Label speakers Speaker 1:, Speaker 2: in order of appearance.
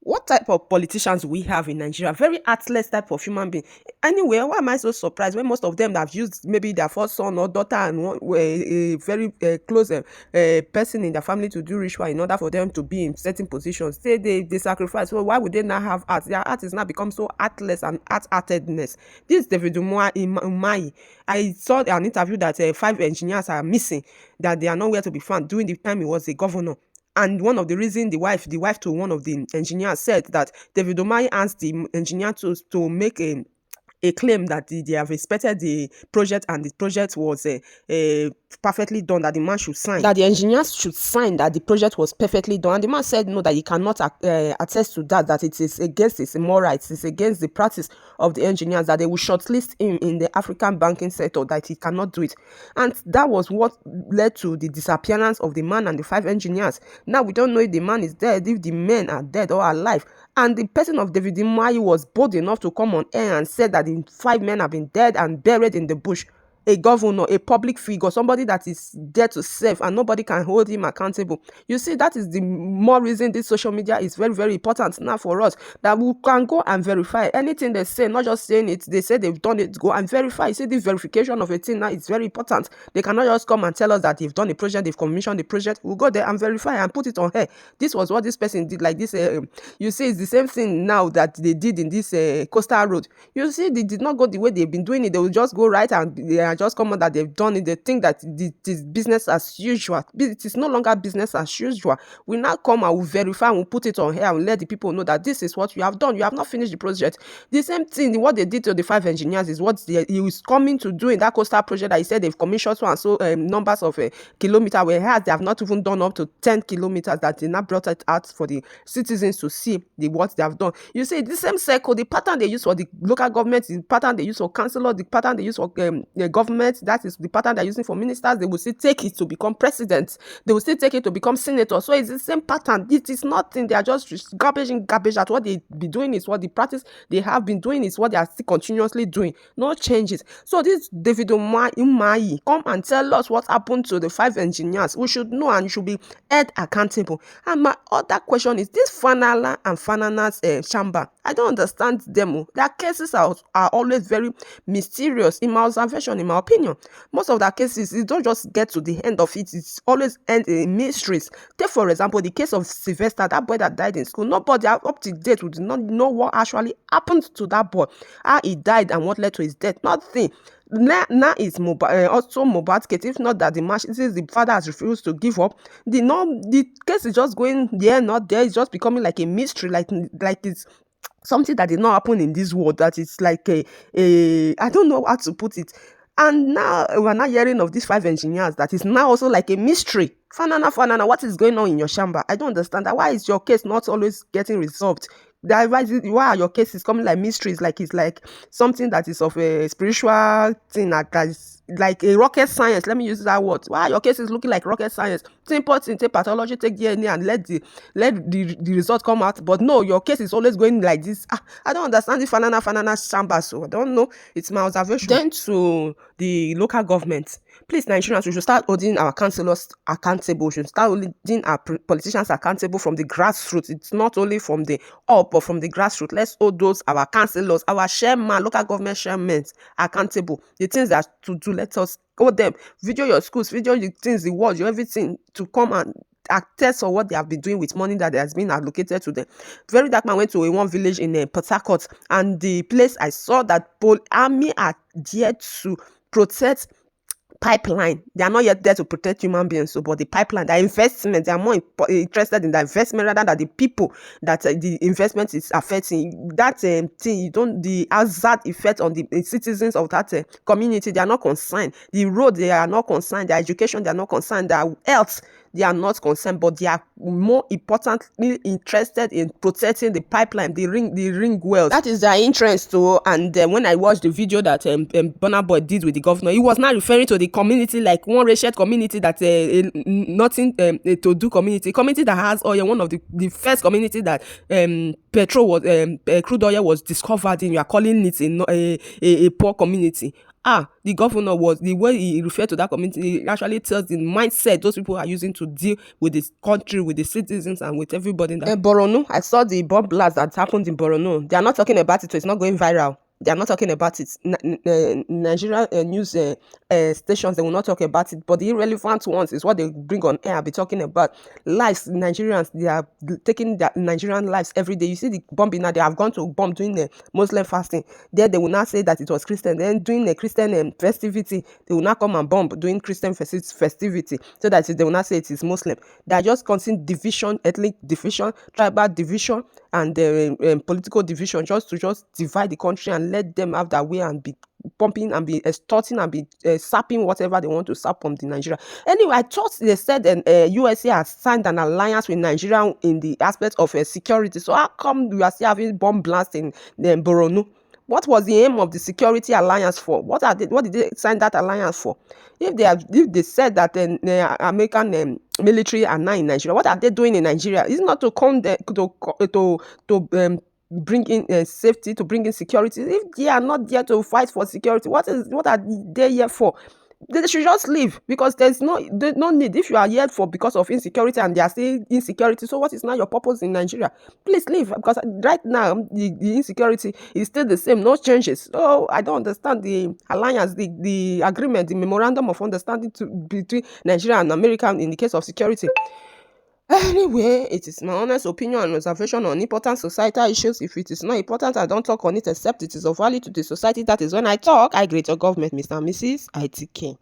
Speaker 1: What type of politicians we have in Nigeria? Very heartless type of human being. Anyway, why am I so surprised when most of them have used maybe their first son or daughter and a very close person in their family to do ritual in order for them to be in certain positions? Say they sacrifice. Well, why would they not have art? Their art is now become so heartless and heartedness. This David Umahi, I saw an interview that 5 engineers are missing, that they are nowhere to be found during the time he was a governor. And one of the reasons the wife to one of the engineers said that David Omai asked the engineer to make a claim that they have inspected the project and the project was perfectly done, that the man should sign. That the engineers should sign that the project was perfectly done. And the man said no, that he cannot attest to that, that it is against his moral rights, it's against the practice of the engineers, that they will shortlist him in the African banking sector, that he cannot do it. And that was what led to the disappearance of the man and the 5 engineers. Now we don't know if the man is dead, if the men are dead or alive. And the person of David Imai was bold enough to come on air and said that the 5 men have been dead and buried in the bush. A governor, a public figure, somebody that is there to serve and nobody can hold him accountable. You see, that is the more reason this social media is very, very important now for us, that we can go and verify anything they say, not just saying it. They say they've done it, go and verify. You see, this verification of a thing now is very important. They cannot just come and tell us that they've done a project, they've commissioned the project. We'll go there and verify and put it on here. This was what this person did, like this. You see, it's the same thing now that they did in this coastal road. You see, they did not go the way they've been doing it. They will just go right and they just come out that they've done it. They think that it is business as usual. It is no longer business as usual. We now come and we verify and we put it on here and let the people know that this is what you have done. You have not finished the project. The same thing, what they did to the 5 engineers is what he was coming to do in that coastal project that he said they've commissioned so and so numbers of kilometers, whereas they have not even done up to 10 kilometers, that they now brought it out for the citizens to see what they have done. You see, the same circle, the pattern they use for the local government, the pattern they use for councillor, the pattern they use for the government, that is the pattern they're using for ministers. They will still take it to become president. They will still take it to become senator. So it's the same pattern. It is nothing. They are just garbage in, garbage out. What they be doing is what the practice they have been doing is what they are still continuously doing. No changes. So this David Umahi, come and tell us what happened to the 5 engineers. We should know and should be held accountable. And my other question is this Fanala and Fanana's chamber. I don't understand them. Their cases are always very mysterious in my observation, in my opinion. Most of their cases, it don't just get to the end of it. It's always end in mysteries. Take, for example, the case of Sylvester, that boy that died in school. Nobody up to date would not know what actually happened to that boy, how he died and what led to his death. Nothing. Now it's also Mohbad's case. If not that since the father has refused to give up, the case is just going there, not there. It's just becoming like a mystery, like it's something that did not happen in this world. That it's like a I don't know how to put it. And now we're not hearing of these 5 engineers. That is now also like a mystery. Fanana, what is going on in your chamber? I don't understand that. Why is your case not always getting resolved? Why are your cases coming like mysteries? Like it's like something that is of a spiritual thing, that is like a rocket science. Let me use that word. Why are your cases looking like rocket science? Simple thing, take pathology, take DNA, and let the result come out. But no, your case is always going like this. I don't understand the Fanana chamber, so I don't know. It's my observation. Then to the local government. Please, Nigerians, we should start holding our councillors accountable. We should start holding our politicians accountable from the grassroots. It's not only from the up, but from the grassroots. Let's hold those, our councillors, our chairman, local government chairmen accountable. The things that to do, let us hold them. Video your schools, video your things, the world, your everything, to come and attest for what they have been doing with money that has been allocated to them. Very dark man went to one village in Port Harcourt, and the place I saw that army are there to protect pipeline. They are not yet there to protect human beings, so but the pipeline, the investment, they are more interested in the investment rather than the people that the investment is affecting. That thing, you don't, the hazard effect on the citizens of that community, they are not concerned. The road, they are not concerned. Their education, they are not concerned. Their health, they are not concerned, but they are more importantly interested in protecting the pipeline, the ring wells. That is their interest too. And when I watched the video that Burna Boy did with the governor, he was not referring to the community like one racial community that nothing to do community that has oil. One of the first community that petrol was crude oil was discovered in. You are calling it a poor community. The governor was the way he referred to that community, he actually tells the mindset those people are using to deal with this country, with the citizens, and with everybody. In Borno, I saw the bomb blast that happened in Borno. They are not talking about it, so it's not going viral. They are not talking about it. Nigerian news stations, they will not talk about it. But the irrelevant ones is what they bring on air, be talking about. Lives, Nigerians, they are taking their Nigerian lives every day. You see the bombing now, they have gone to bomb doing the Muslim fasting. There they will not say that it was Christian. Then doing a Christian festivity, they will not come and bomb doing Christian festivity, so that they will not say it is Muslim. They are just causing division, ethnic division, tribal division, and political division, just to divide the country and let them have their way and be pumping and be extorting and be sapping whatever they want to sap from the Nigeria. Anyway, I thought they said USA has signed an alliance with Nigeria in the aspect of security. So how come we are still having bomb blasts in Borno? What was the aim of the security alliance for? What did they sign that alliance for? If they said that American military are now in Nigeria, what are they doing in Nigeria? It's not to come there to bring in safety, to bring in security. If they are not there to fight for security, what are they here for? They should just leave, because there's no need. If you are here for because of insecurity and they are still insecurity, so what is now your purpose in Nigeria? Please leave, because right now the insecurity is still the same, no changes. So I don't understand the alliance, the agreement, the memorandum of understanding between Nigeria and America in the case of security. Anyway, it is my honest opinion and observation on important societal issues. If it is not important, I don't talk on it, except it is of value to the society. That is when I talk. I greet your government, Mr. and Mrs. ITK.